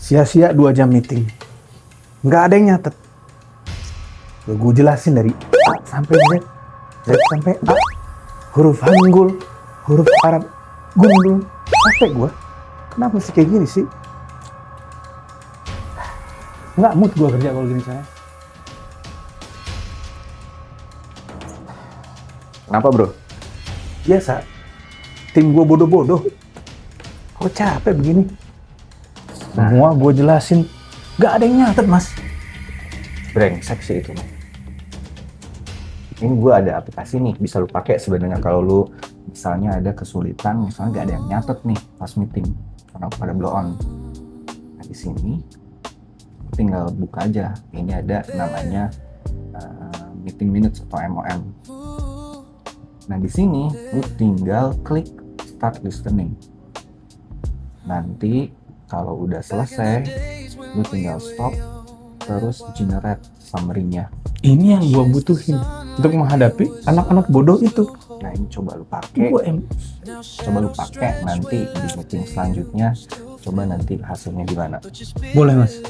Sia-sia 2 jam meeting. Nggak ada yang nyatet. Gue jelasin dari A sampai Z. Z sampai A. Huruf Hanggul, huruf Arab, gundul. Capek gue. Kenapa sih kayak gini sih? Nggak mood gue kerja kalau gini saya. Kenapa bro? Biasa. Tim gue bodoh-bodoh. Kok capek begini? Semua gue jelasin. Nggak ada yang nyatet, Mas. Brengsek sih itu. Ini gue ada aplikasi nih, bisa lu pakai sebenarnya kalau lu misalnya ada kesulitan, misalnya nggak ada yang nyatet nih pas meeting karena pada blow on. Nah di sini tinggal buka aja. Ini ada namanya meeting minutes atau MOM. Nah di sini lu tinggal klik start listening. Nanti kalau udah selesai, lu tinggal stop, terus generate summary-nya. Ini yang gue butuhin untuk menghadapi anak-anak bodoh itu. Nah ini coba lu pakai, nanti di meeting selanjutnya, coba nanti hasilnya gimana. Boleh, Mas.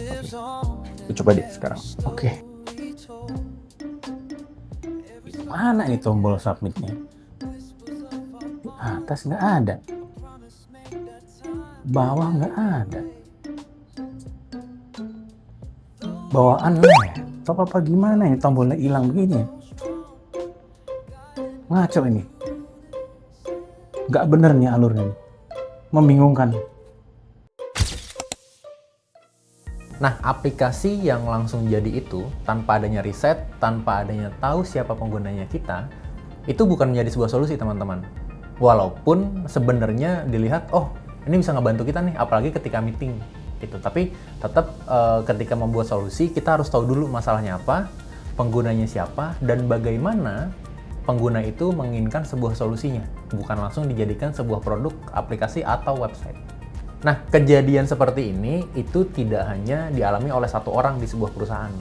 Lu coba deh sekarang. Oke. Mana ini tombol submitnya? Di atas nggak ada. Bawah nggak ada. Bawaan ya? Top apa gimana ini tombolnya hilang begini? Ngaco ini. Nggak bener nih alurnya. Membingungkan. Nah, aplikasi yang langsung jadi itu, tanpa adanya riset, tanpa adanya tahu siapa penggunanya kita, itu bukan menjadi sebuah solusi, teman-teman. Walaupun sebenarnya dilihat, oh, ini bisa ngebantu kita nih, apalagi ketika meeting. Gitu. Tapi tetap ketika membuat solusi, kita harus tahu dulu masalahnya apa, penggunanya siapa, dan bagaimana pengguna itu menginginkan sebuah solusinya. Bukan langsung dijadikan sebuah produk, aplikasi, atau website. Nah, kejadian seperti ini itu tidak hanya dialami oleh satu orang di sebuah perusahaan.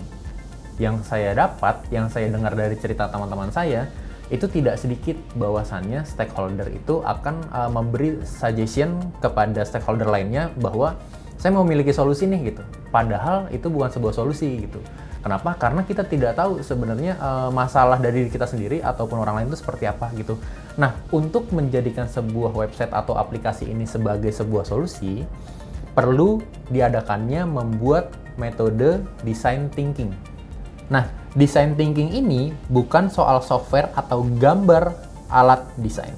Yang saya dapat, yang saya dengar dari cerita teman-teman saya, itu tidak sedikit bahwasannya stakeholder itu akan memberi suggestion kepada stakeholder lainnya bahwa saya mau memiliki solusi nih gitu. Padahal itu bukan sebuah solusi gitu. Kenapa? Karena kita tidak tahu sebenarnya masalah dari diri kita sendiri ataupun orang lain itu seperti apa gitu. Nah, untuk menjadikan sebuah website atau aplikasi ini sebagai sebuah solusi, perlu diadakannya membuat metode design thinking. Nah, design thinking ini bukan soal software atau gambar alat desain.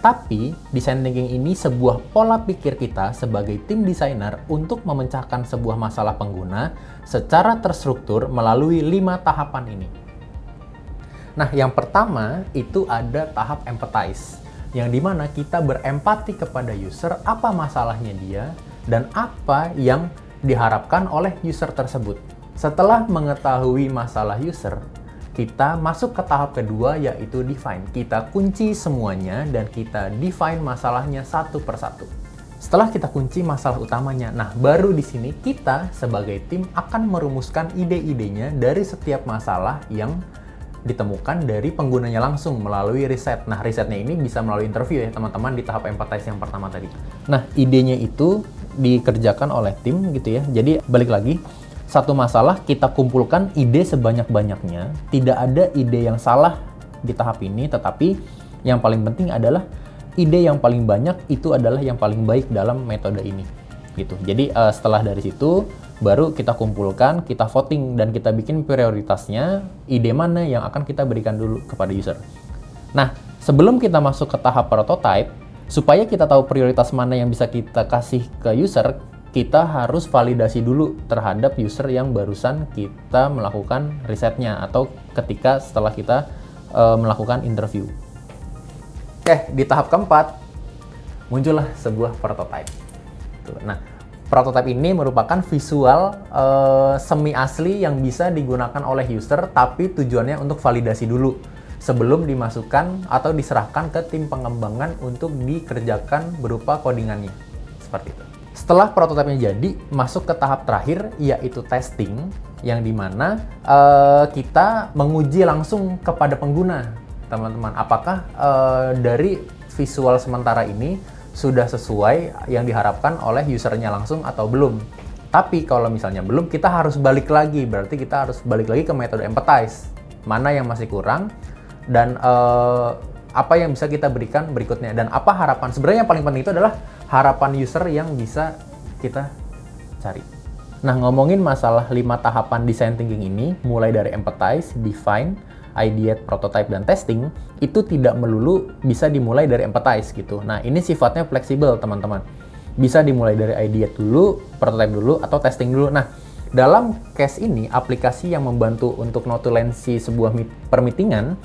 Tapi, design thinking ini sebuah pola pikir kita sebagai tim desainer untuk memecahkan sebuah masalah pengguna secara terstruktur melalui 5 tahapan ini. Nah, yang pertama itu ada tahap empathize, yang dimana kita berempati kepada user, apa masalahnya dia, dan apa yang diharapkan oleh user tersebut. Setelah mengetahui masalah user, kita masuk ke tahap kedua yaitu define. Kita kunci semuanya dan kita define masalahnya satu persatu. Setelah kita kunci masalah utamanya, nah baru di sini kita sebagai tim akan merumuskan ide-idenya dari setiap masalah yang ditemukan dari penggunanya langsung melalui riset. Nah, risetnya ini bisa melalui interview ya teman-teman di tahap empathize yang pertama tadi. Nah, idenya itu dikerjakan oleh tim gitu ya. Jadi balik lagi, satu masalah kita kumpulkan ide sebanyak-banyaknya. Tidak ada ide yang salah di tahap ini, tetapi yang paling penting adalah ide yang paling banyak itu adalah yang paling baik dalam metode ini. Gitu. Jadi setelah dari situ baru kita kumpulkan, kita voting dan kita bikin prioritasnya, ide mana yang akan kita berikan dulu kepada user. Nah, sebelum kita masuk ke tahap prototype, supaya kita tahu prioritas mana yang bisa kita kasih ke user, kita harus validasi dulu terhadap user yang barusan kita melakukan risetnya atau ketika setelah kita melakukan interview. Oke, di tahap keempat muncullah sebuah prototype. Nah, prototype ini merupakan visual semi asli yang bisa digunakan oleh user, tapi tujuannya untuk validasi dulu sebelum dimasukkan atau diserahkan ke tim pengembangan untuk dikerjakan berupa codingannya. Seperti itu. Setelah prototipenya jadi, masuk ke tahap terakhir yaitu testing, yang dimana kita menguji langsung kepada pengguna, teman-teman. Apakah dari visual sementara ini sudah sesuai yang diharapkan oleh usernya langsung atau belum. Tapi kalau misalnya belum, kita harus balik lagi. Berarti kita harus balik lagi ke metode empathize. Mana yang masih kurang dan apa yang bisa kita berikan berikutnya. Dan apa harapan. Sebenarnya yang paling penting itu adalah harapan user yang bisa kita cari. Nah, ngomongin masalah 5 tahapan design thinking ini, mulai dari empathize, define, ideate, prototype, dan testing, itu tidak melulu bisa dimulai dari empathize gitu. Nah, ini sifatnya fleksibel, teman-teman. Bisa dimulai dari ideate dulu, prototype dulu, atau testing dulu. Nah, dalam case ini, aplikasi yang membantu untuk notulensi sebuah permeetingan,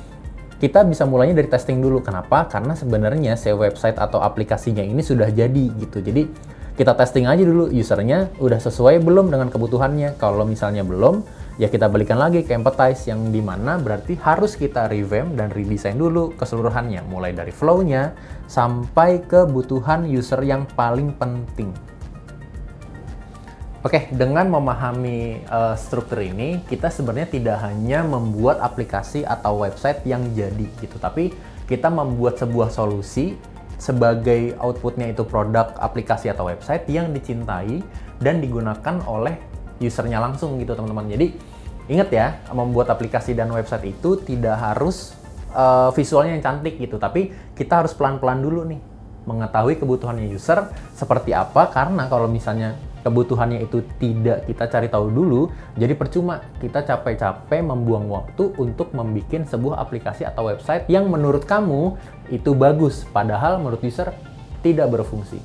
kita bisa mulainya dari testing dulu. Kenapa? Karena sebenarnya website atau aplikasinya ini sudah jadi gitu. Jadi, kita testing aja dulu usernya udah sesuai belum dengan kebutuhannya. Kalau misalnya belum, ya kita balikan lagi ke empathize, yang dimana berarti harus kita revamp dan redesign dulu keseluruhannya. Mulai dari flow-nya sampai kebutuhan user yang paling penting. Oke, dengan memahami struktur ini, kita sebenarnya tidak hanya membuat aplikasi atau website yang jadi gitu, tapi kita membuat sebuah solusi sebagai outputnya itu produk, aplikasi, atau website yang dicintai dan digunakan oleh usernya langsung gitu, teman-teman. Jadi ingat ya, membuat aplikasi dan website itu tidak harus visualnya yang cantik gitu, tapi kita harus pelan-pelan dulu nih mengetahui kebutuhannya user seperti apa, karena kalau misalnya kebutuhannya itu tidak kita cari tahu dulu, jadi percuma kita capek-capek membuang waktu untuk membuat sebuah aplikasi atau website yang menurut kamu itu bagus, padahal menurut user tidak berfungsi.